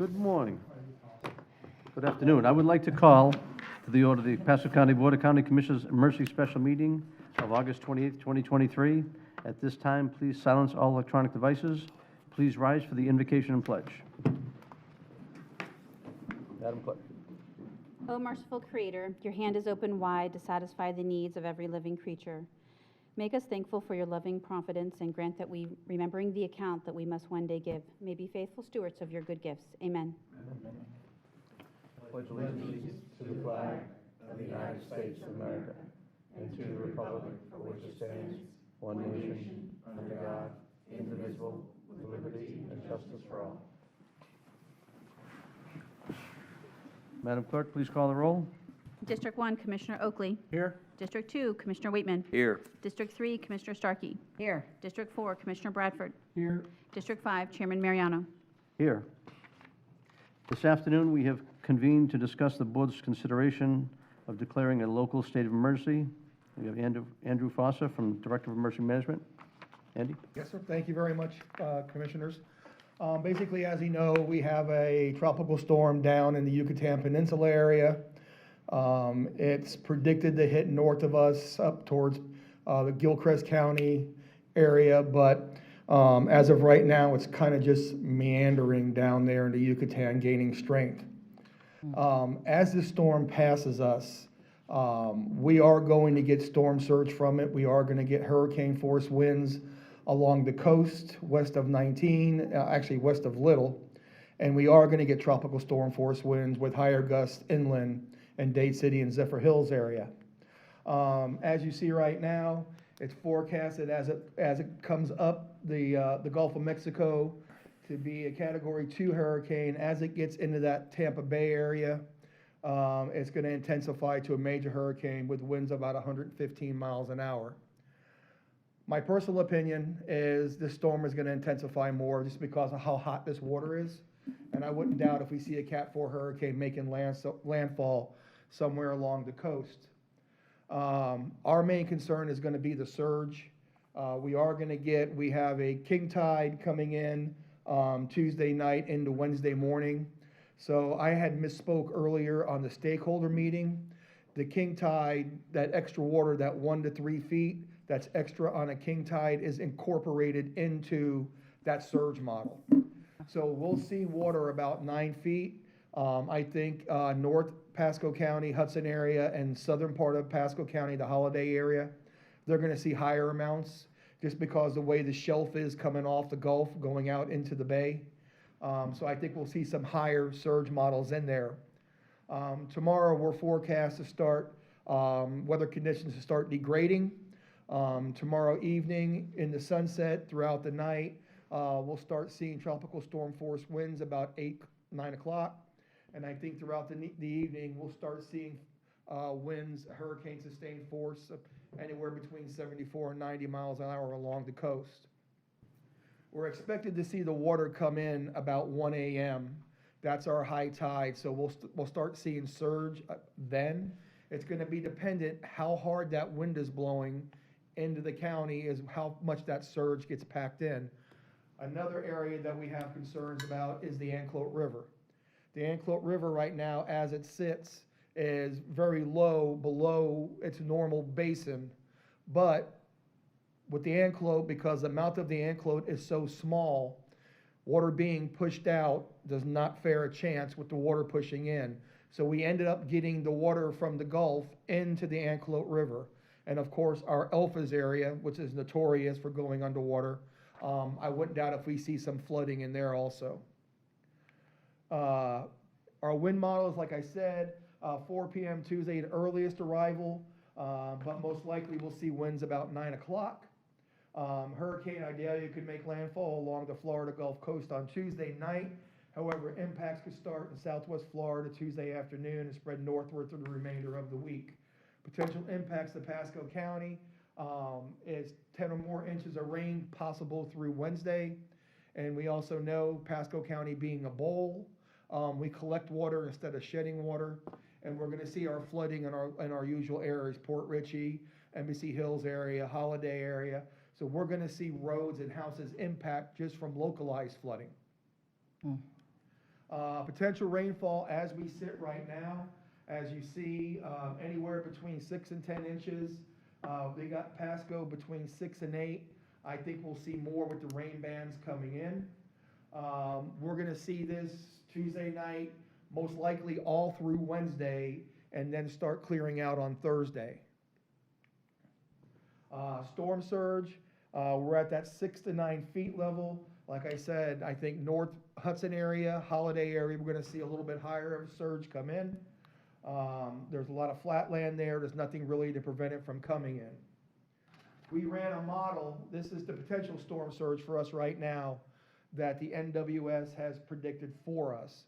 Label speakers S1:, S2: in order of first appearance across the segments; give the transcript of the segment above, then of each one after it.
S1: Good morning. Good afternoon. I would like to call to the order the Pasco County Board of County Commissioners Emergency Special Meeting of August 28th, 2023. At this time, please silence all electronic devices. Please rise for the invocation and pledge. Madam Clerk.
S2: O merciful Creator, your hand is open wide to satisfy the needs of every living creature. Make us thankful for your loving providence and grant that we, remembering the account that we must one day give, may be faithful stewards of your good gifts. Amen.
S1: Amen. Pledge allegiance to the flag of the United States of America and to the republic for which it stands, one nation, under God, indivisible, with liberty and justice for all. Madam Clerk, please call the roll.
S2: District 1, Commissioner Oakley.
S1: Here.
S2: District 2, Commissioner Waitman.
S3: Here.
S2: District 3, Commissioner Starkey.
S4: Here.
S2: District 4, Commissioner Bradford.
S1: Here.
S2: District 5, Chairman Mariano.
S1: Here. This afternoon, we have convened to discuss the board's consideration of declaring a local state of emergency. We have Andrew Fossa from Director of Emergency Management. Andy?
S5: Yes, sir. Thank you very much, Commissioners. Basically, as you know, we have a tropical storm down in the Yucatan Peninsula area. It's predicted to hit north of us up towards the Gilchrist County area, but as of right now, it's kind of just meandering down there in the Yucatan, gaining strength. As this storm passes us, we are going to get storm surge from it. We are going to get hurricane force winds along the coast west of 19, actually west of Little, and we are going to get tropical storm force winds with higher gusts inland in Dade City and Zephyr Hills area. As you see right now, it's forecasted as it comes up the Gulf of Mexico to be a Category 2 hurricane. As it gets into that Tampa Bay area, it's going to intensify to a major hurricane with winds about 115 miles an hour. My personal opinion is this storm is going to intensify more just because of how hot this water is. And I wouldn't doubt if we see a Cat 4 hurricane making landfall somewhere along the coast. Our main concern is going to be the surge. We have a king tide coming in Tuesday night into Wednesday morning. So I had misspoke earlier on the stakeholder meeting. The king tide, that extra water, that 1 to 3 feet, that's extra on a king tide is incorporated into that surge model. So we'll see water about 9 feet. I think North Pasco County, Hudson area, and southern part of Pasco County, the Holiday area, they're going to see higher amounts just because the way the shelf is coming off the Gulf going out into the bay. So I think we'll see some higher surge models in there. Tomorrow we're forecast to start weather conditions to start degrading. Tomorrow evening in the sunset throughout the night, we'll start seeing tropical storm force winds about 8, 9 o'clock. And I think throughout the evening, we'll start seeing winds, hurricane sustained force anywhere between 74 and 90 miles an hour along the coast. We're expected to see the water come in about 1 a.m. That's our high tide, so we'll start seeing surge then. It's going to be dependent how hard that wind is blowing into the county is how much that surge gets packed in. Another area that we have concerns about is the Anclote River. The Anclote River right now, as it sits, is very low below its normal basin. But with the Anclote, because the mouth of the Anclote is so small, water being pushed out does not fare a chance with the water pushing in. So we ended up getting the water from the Gulf into the Anclote River. And of course, our Elfas area, which is notorious for going underwater, I wouldn't doubt if we see some flooding in there also. Our wind models, like I said, 4 p.m. Tuesday, the earliest arrival, but most likely we'll see winds about 9 o'clock. Hurricane Idalia could make landfall along the Florida Gulf Coast on Tuesday night. However, impacts could start in southwest Florida Tuesday afternoon and spread northward through the remainder of the week. Potential impacts to Pasco County is 10 or more inches of rain possible through Wednesday. And we also know Pasco County being a bowl, we collect water instead of shedding water. And we're going to see our flooding in our usual areas, Port Richey, Embassy Hills area, Holiday area. So we're going to see roads and houses impact just from localized flooding. Potential rainfall as we sit right now, as you see, anywhere between 6 and 10 inches. They got Pasco between 6 and 8. I think we'll see more with the rain bands coming in. We're gonna see this Tuesday night, most likely all through Wednesday, and then start clearing out on Thursday. Storm surge, we're at that 6 to 9 feet level. Like I said, I think North Hudson area, Holiday area, we're gonna see a little bit higher of a surge come in. There's a lot of flat land there. There's nothing really to prevent it from coming in. We ran a model. This is the potential storm surge for us right now that the NWS has predicted for us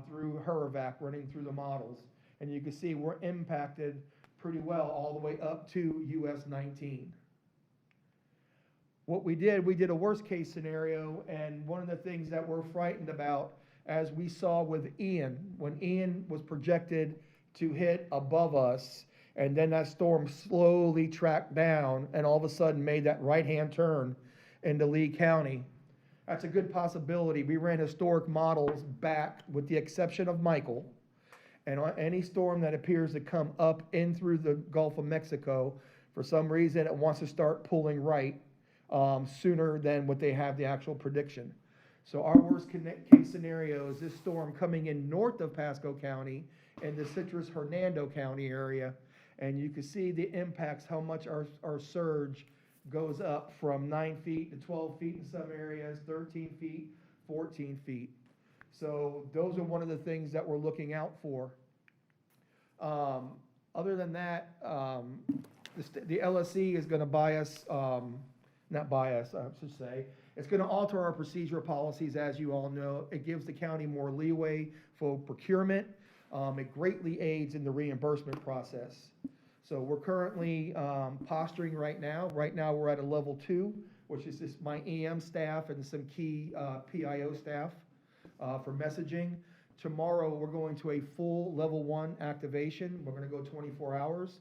S5: through HERVAC, running through the models. And you can see we're impacted pretty well all the way up to US 19. What we did a worst case scenario, and one of the things that we're frightened about, as we saw with Ian, when Ian was projected to hit above us, and then that storm slowly tracked down and all of a sudden made that right-hand turn into Lee County. That's a good possibility. We ran historic models back, with the exception of Michael, and on any storm that appears to come up in through the Gulf of Mexico, for some reason it wants to start pulling right sooner than what they have the actual prediction. So our worst case scenario is this storm coming in north of Pasco County in the Citrus Hernando County area. And you can see the impacts, how much our surge goes up from 9 feet to 12 feet in some areas, 13 feet, 14 feet. So those are one of the things that we're looking out for. Other than that, the LSC is gonna buy us, not buy us, I should say. It's gonna alter our procedural policies, as you all know. It gives the county more leeway for procurement. It greatly aids in the reimbursement process. So we're currently posturing right now. Right now, we're at a level 2, which is just my EM staff and some key PIO staff for messaging. Tomorrow, we're going to a full level 1 activation. We're gonna go 24 hours.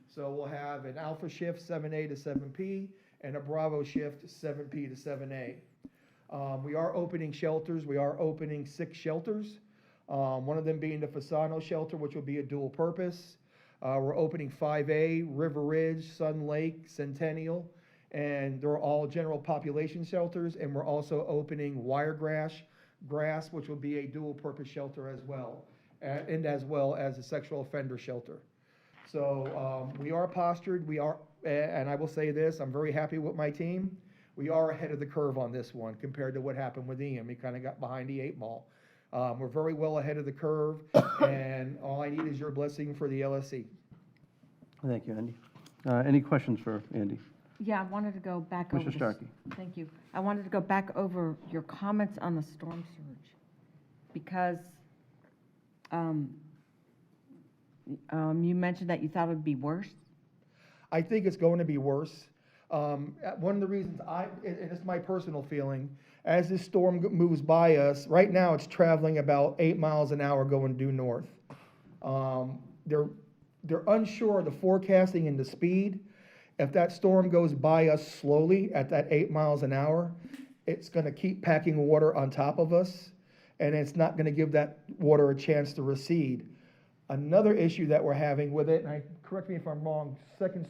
S5: So we'll have an alpha shift, 7A to 7P, and a Bravo shift, 7P to 7A. We are opening shelters. We are opening 6 shelters. One of them being the Fasano shelter, which will be a dual purpose. We're opening 5A, River Ridge, Sun Lake, Centennial, and they're all general population shelters. And we're also opening Wiregrass, which will be a dual purpose shelter as well, and as well as a sexual offender shelter. So we are postured. We are, and I will say this, I'm very happy with my team. We are ahead of the curve on this one compared to what happened with Ian. We kind of got behind the 8 ball. We're very well ahead of the curve, and all I need is your blessing for the LSC.
S1: Thank you, Andy. Any questions for Andy?
S3: Yeah, I wanted to go back over.
S1: Mr. Starkey.
S3: Thank you. I wanted to go back over your comments on the storm surge, because you mentioned that you thought it would be worse.
S5: I think it's going to be worse. One of the reasons and it's my personal feeling, as this storm moves by us, right now it's traveling about 8 miles an hour going due north. They're unsure of the forecasting and the speed. If that storm goes by us slowly at that 8 miles an hour, it's gonna keep packing water on top of us, and it's not gonna give that water a chance to recede. Another issue that we're having with it, and correct me if I'm wrong, second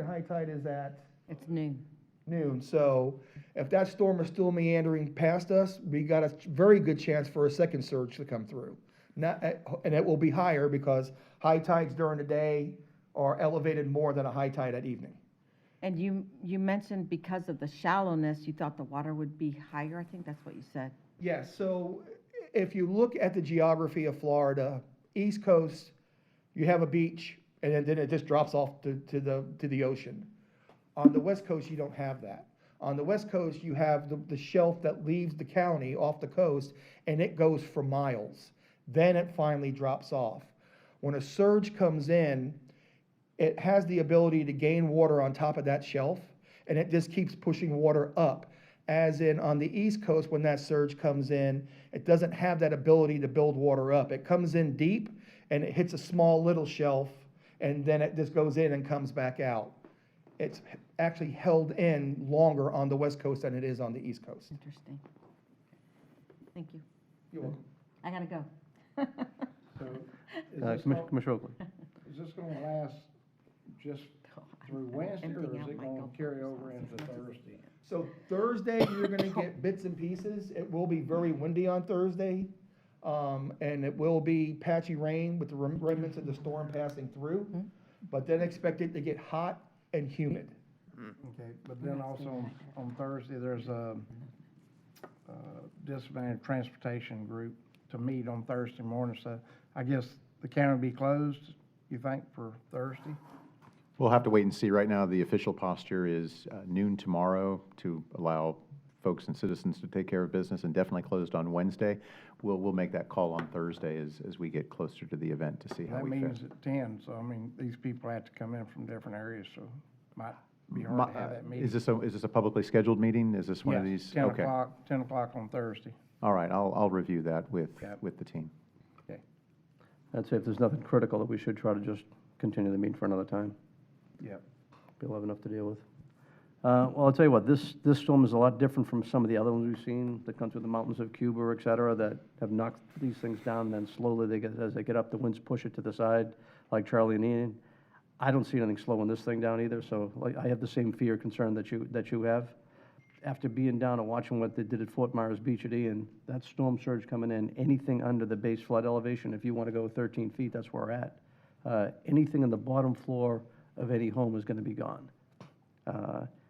S5: high tide is at?
S3: It's noon.
S5: Noon. So if that storm is still meandering past us, we got a very good chance for a second surge to come through. And it will be higher because high tides during the day are elevated more than a high tide at evening.
S3: And you mentioned because of the shallowness, you thought the water would be higher. I think that's what you said.
S5: Yes. So if you look at the geography of Florida, East Coast, you have a beach, and then it just drops off to the ocean. On the West Coast, you don't have that. On the West Coast, you have the shelf that leaves the county off the coast, and it goes for miles. Then it finally drops off. When a surge comes in, it has the ability to gain water on top of that shelf, and it just keeps pushing water up. As in on the East Coast, when that surge comes in, it doesn't have that ability to build water up. It comes in deep, and it hits a small little shelf, and then it just goes in and comes back out. It's actually held in longer on the West Coast than it is on the East Coast.
S3: Interesting. Thank you.
S5: You're welcome.
S3: I gotta go.
S4: So is this
S1: Commissioner Oakley.
S4: is this gonna last just through Wednesday, or
S3: Emptying
S4: is
S3: out
S4: it
S3: my
S4: gonna
S3: GoPro
S4: carry
S3: sauce
S4: over
S3: as
S4: into
S3: much as I
S4: Thursday?
S5: So Thursday, you're gonna get bits and pieces. It will be very windy on Thursday. And it will be patchy rain with the remnants of the storm passing through. But then expect it to get hot and humid.
S4: Okay, but then also on Thursday, there's a disciplinary transportation group to meet on Thursday morning, so I guess the county will be closed, you think, for Thursday?
S6: We'll have to wait and see. Right now, the official posture is noon tomorrow to allow folks and citizens to take care of business, and definitely closed on Wednesday. We'll make that call on Thursday as we get closer to the event to see how
S4: That
S6: we fit.
S4: means at 10, so I mean, these people have to come in from different areas, so might be hard to have that meeting.
S6: Is this a publicly scheduled meeting? Is this one of
S4: Yes,
S6: these?
S4: 10
S6: Okay.
S4: o'clock, 10 o'clock on Thursday.
S6: All right, I'll review that with
S4: Yep.
S6: the team.
S4: Okay.
S1: I'd say if there's nothing critical, that we should try to just continue the meeting for another time.
S4: Yep.
S1: We'll have enough to deal with. Well, I'll tell you what, this storm is a lot different from some of the other ones we've seen that come through the mountains of Cuba, et cetera, that have knocked these things down, and then slowly as they get up, the winds push it to the side, like Charlie and Ian. I don't see anything slowing this thing down either, so like, I have the same fear, concern that you have. After being down and watching what they did at Fort Myers Beach at Ian, that storm surge coming in, anything under the base flood elevation, if you want to go 13 feet, that's where we're at. Anything on the bottom floor of any home is going to be gone.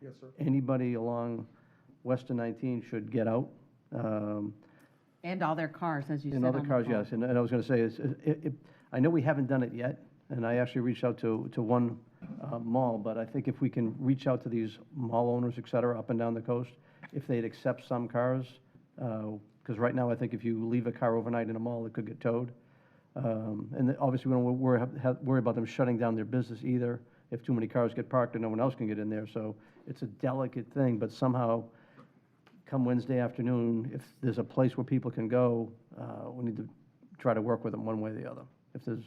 S5: Yes, sir.
S1: Anybody along Western 19 should get out.
S3: And all their cars, as you said.
S1: In other
S3: on the
S1: cars,
S3: phone.
S1: yes, and I was going to say, I know we haven't done it yet, and I actually reached out to one mall, but I think if we can reach out to these mall owners, et cetera, up and down the coast, if they'd accept some cars, because right now, I think if you leave a car overnight in a mall, it could get towed. And obviously, we don't worry about them shutting down their business either, if too many cars get parked and no one else can get in there, so it's a delicate thing, but somehow, come Wednesday afternoon, if there's a place where people can go, we need to try to work with them one way or the other. If there's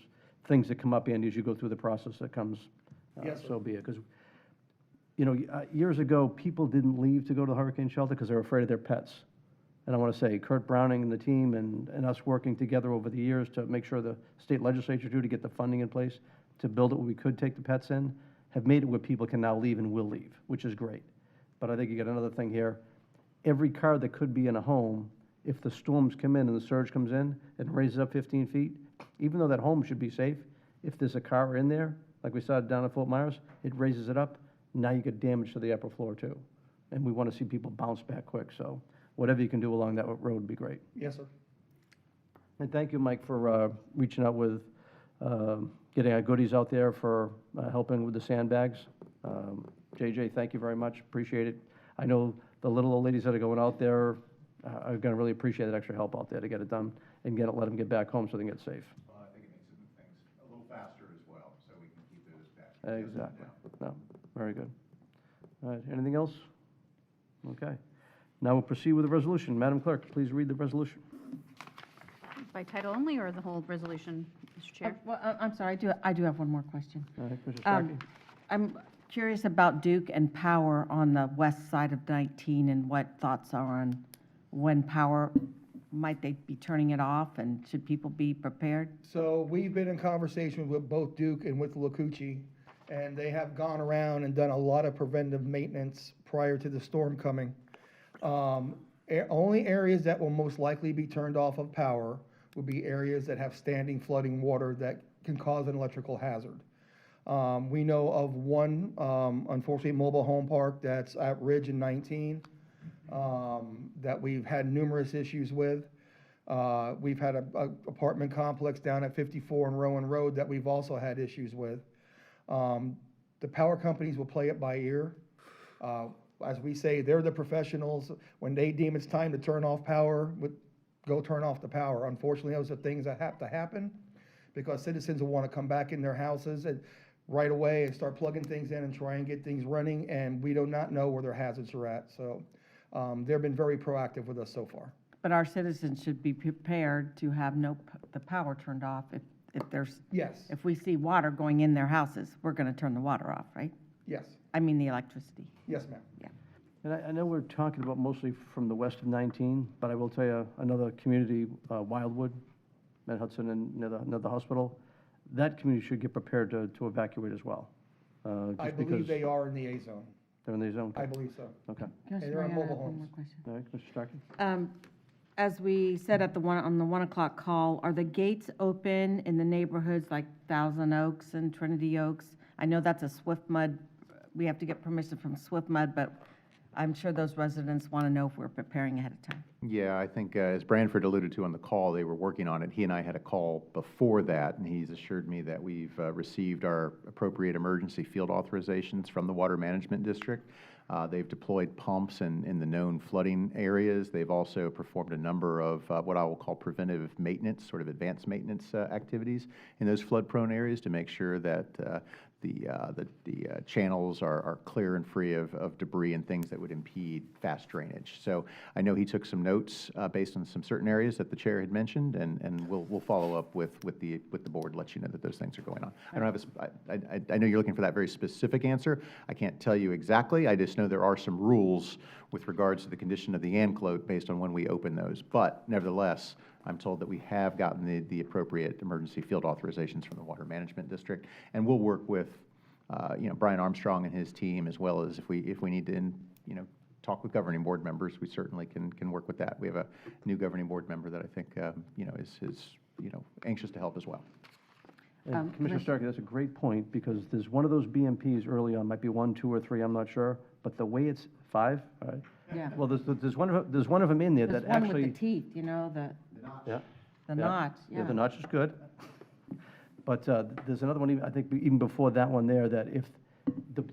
S1: things that come up, Andy, as you go through the process that comes,
S5: Yes, sir.
S1: so be it. Because, years ago, people didn't leave to go to the hurricane shelter because they were afraid of their pets. And I want to say, Kurt Browning and the team and us working together over the years to make sure the state legislature to get the funding in place to build it where we could take the pets in, have made it where people can now leave and will leave, which is great. But I think you got another thing here. Every car that could be in a home, if the storms come in and the surge comes in and raises up 15 feet, even though that home should be safe, if there's a car in there, like we saw down at Fort Myers, it raises it up, now you get damage to the upper floor too. And we want to see people bounce back quick, so whatever you can do along that road would be great.
S5: Yes, sir.
S1: And thank you, Mike, for reaching out with, getting our goodies out there for helping with the sandbags. JJ, thank you very much, appreciate it. I know the little old ladies that are going out there are going to really appreciate that extra help out there to get it done and let them get back home so they can get safe.
S6: Well, I think it makes things a little faster as well, so we can keep those back.
S1: Exactly. No, very good. All right, anything else? Okay. Now we'll proceed with the resolution. Madam Clerk, please read the resolution.
S2: By title only or the whole resolution, Mr. Chair?
S3: Well, I'm sorry, I do have one more question.
S1: All right, Commissioner
S3: Um,
S1: Starkey.
S3: I'm curious about Duke and power on the west side of 19 and what thoughts are on when power, might they be turning it off, and should people be prepared?
S5: So we've been in conversation with both Duke and with Lakuchi, and they have gone around and done a lot of preventive maintenance prior to the storm coming. Only areas that will most likely be turned off of power would be areas that have standing flooding water that can cause an electrical hazard. We know of one, unfortunately, mobile home park that's at Ridge in 19, that we've had numerous issues with. We've had a apartment complex down at 54 and Rowan Road that we've also had issues with. The power companies will play it by ear. As we say, they're the professionals. When they deem it's time to turn off power, go turn off the power. Unfortunately, those are things that have to happen because citizens will want to come back in their houses and right away and start plugging things in and try and get things running, and we do not know where their hazards are at. So they've been very proactive with us so far.
S3: But our citizens should be prepared to have the power turned off if there's,
S5: Yes,
S3: if we see water going in their houses, we're going to turn the water off, right?
S5: yes,
S3: I mean the electricity.
S5: yes, ma'am.
S3: Yeah.
S1: And I know we're talking about mostly from the west of 19, but I will tell you, another community, Wildwood, Mount Hudson and near the hospital, that community should get prepared to evacuate as well.
S5: I
S1: just
S5: believe
S1: because
S5: they are in the A zone.
S1: they're in the zone.
S5: I believe so.
S1: Okay.
S3: Commissioner
S5: they're on
S3: Ray, I
S5: mobile
S3: have one
S5: homes.
S3: more question.
S1: All right, Mr. Starkey?
S3: As we said at on the 1 o'clock call, are the gates open in the neighborhoods like Thousand Oaks and Trinity Oaks? I know that's a Swift Mud, we have to get permission from Swift Mud, but I'm sure those residents want to know if we're preparing ahead of time.
S6: Yeah, I think, as Branford alluded to on the call, they were working on it. He and I had a call before that, and he's assured me that we've received our appropriate emergency field authorizations from the Water Management District. They've deployed pumps in the known flooding areas. They've also performed a number of what I will call preventive maintenance, sort of advanced maintenance activities in those flood-prone areas to make sure that the channels are clear and free of debris and things that would impede fast drainage. So I know he took some notes based on some certain areas that the chair had mentioned, and we'll follow up with the board, let you know that those things are going on. I don't have I know you're looking for that very specific answer. I can't tell you exactly. I just know there are some rules with regards to the condition of the anclote based on when we open those. But nevertheless, I'm told that we have gotten the appropriate emergency field authorizations from the Water Management District, and we'll work with, Brian Armstrong and his team, as well as if we need to, talk with governing board members, we certainly can work with that. We have a new governing board member that I think, is anxious to help as well.
S1: And Commissioner Starkey, that's a great point, because there's one of those BMPs early on, might be 1, 2, or 3, I'm not sure, but the way it's 5, all right?
S3: Yeah.
S1: Well, there's one of them in there
S3: There's
S1: that
S3: one
S1: actually.
S3: with the teeth, the
S1: Yeah.
S3: notch,
S1: Yeah, the notch is good. But there's another one, I think even before that one there, that if,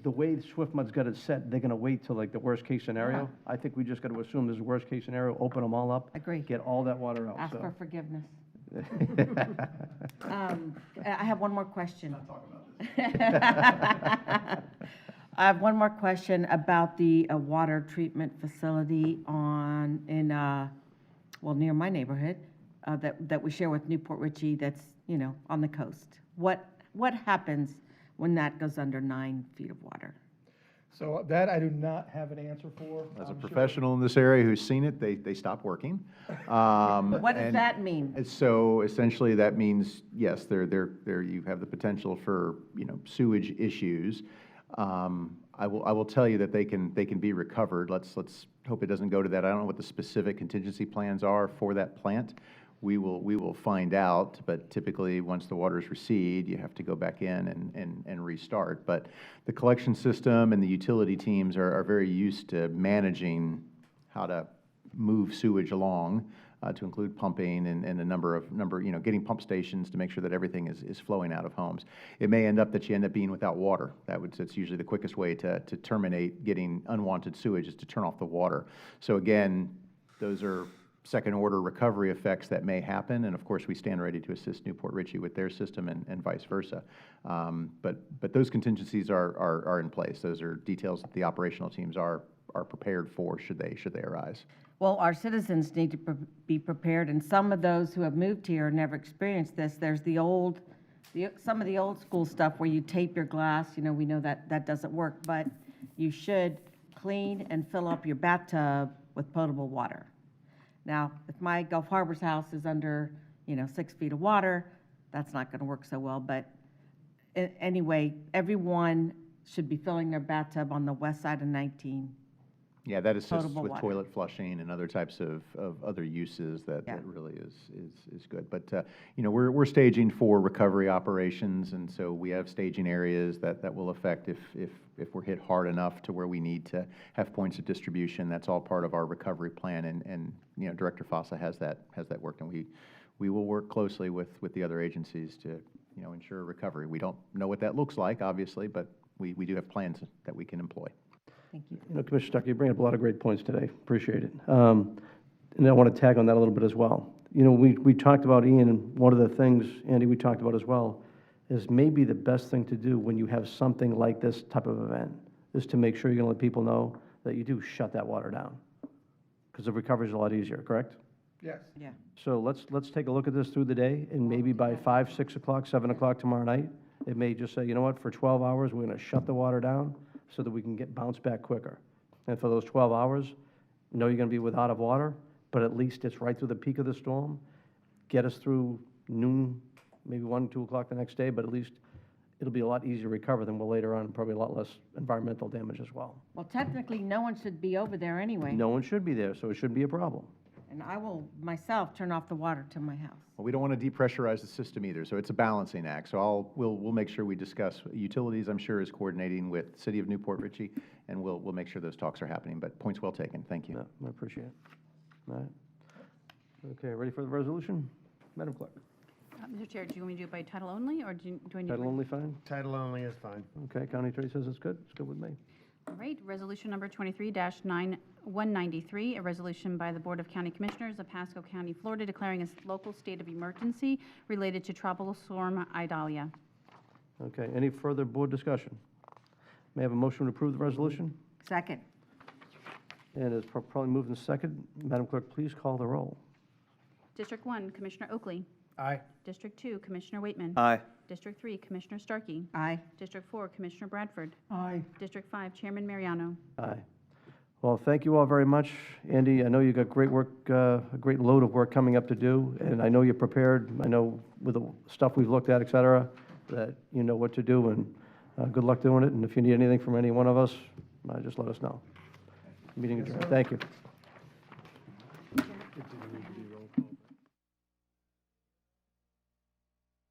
S1: the way Swift Mud's got it set, they're gonna wait till like the worst-case scenario.
S3: Yeah.
S1: I think we just gotta assume there's a worst-case scenario, open them all up.
S3: Agree.
S1: Get all that water out,
S3: Ask
S1: so.
S3: for forgiveness. I have one more question. I have one more question about the water treatment facility near my neighborhood, that we share with Newport Richey, that's, on the coast. What happens when that goes under 9 feet of water?
S5: So that I do not have an answer for.
S6: As a
S5: I'm sure-
S6: professional in this area who's seen it, they stop working.
S3: What does that mean?
S6: And so essentially, that means, yes, there, you have the potential for, sewage issues. I will tell you that they can be recovered. Let's hope it doesn't go to that. I don't know what the specific contingency plans are for that plant. We will find out, but typically, once the waters recede, you have to go back in and restart. But the collection system and the utility teams are very used to managing how to move sewage along, to include pumping and a number, getting pump stations to make sure that everything is flowing out of homes. It may end up that you end up being without water. That's usually the quickest way to terminate getting unwanted sewage, is to turn off the water. So again, those are second-order recovery effects that may happen, and of course, we stand ready to assist Newport Richey with their system and vice versa. But those contingencies are in place. Those are details that the operational teams are prepared for should they arise.
S3: Well, our citizens need to be prepared, and some of those who have moved here never experienced this. There's some of the old school stuff where you tape your glass, we know that doesn't work, but you should clean and fill up your bathtub with potable water. Now, if my Gulf Harbor's house is under, 6 feet of water, that's not gonna work so well, but anyway, everyone should be filling their bathtub on the west side of 19.
S6: Yeah, that assists
S3: Potable
S6: with
S3: water.
S6: toilet flushing and other types of other uses that
S3: Yeah.
S6: really is good. But, we're staging for recovery operations, and so we have staging areas that will affect if we're hit hard enough to where we need to have points of distribution. That's all part of our recovery plan, and Director Fossa has that worked, and we will work closely with the other agencies to, ensure recovery. We don't know what that looks like, obviously, but we do have plans that we can employ.
S3: Thank you.
S1: Commissioner Stuckey, you bring up a lot of great points today. Appreciate it. And I want to tag on that a little bit as well. We talked about, Ian, and one of the things, Andy, we talked about as well, is maybe the best thing to do when you have something like this type of event is to make sure you're going to let people know that you do shut that water down, because the recovery is a lot easier, correct?
S5: Yes.
S3: Yeah.
S1: So let's take a look at this through the day, and maybe by 5, 6 o'clock, 7 o'clock tomorrow night, it may just say, you know what, for 12 hours, we're going to shut the water down so that we can bounce back quicker. And for those 12 hours, know you're going to be without of water, but at least it's right through the peak of the storm. Get us through noon, maybe 1, 2 o'clock the next day, but at least it'll be a lot easier to recover than will later on, probably a lot less environmental damage as well.
S3: Well, technically, no one should be over there anyway.
S1: No one should be there, so it shouldn't be a problem.
S3: And I will myself turn off the water to my house.
S6: Well, we don't want to depressurize the system either, so it's a balancing act. So we'll make sure we discuss. Utilities, I'm sure, is coordinating with City of Newport Richey, and we'll make sure those talks are happening. But points well taken. Thank you.
S1: No, I appreciate it. All right. Okay, ready for the resolution? Madam Clerk?
S2: Mr. Chair, do you want me to do it by title only, or do I need?
S1: Title only fine?
S7: Title only is fine.
S1: Okay, County Attorney says it's good. It's good with me.
S2: All right, resolution number 23-193, a resolution by the Board of County Commissioners of Pasco County, Florida, declaring a local state of emergency related to Tropical Storm Idalia.
S1: Okay, any further board discussion? May I have a motion to approve the resolution?
S3: Second.
S1: And it's probably moved in second. Madam Clerk, please call the roll.
S2: District 1, Commissioner Oakley.
S4: Aye.
S2: District 2, Commissioner Waitman.
S7: Aye.
S2: District 3, Commissioner Starkey.
S3: Aye.
S2: District 4, Commissioner Bradford.
S5: Aye.
S2: District 5, Chairman Mariano.
S1: Aye. Well, thank you all very much. Andy, I know you got great work, a great load of work coming up to do, and I know you're prepared. I know with the stuff we've looked at, et cetera, that you know what to do, and good luck doing it. And if you need anything from any one of us, just let us know. Meeting adjourned. Thank you.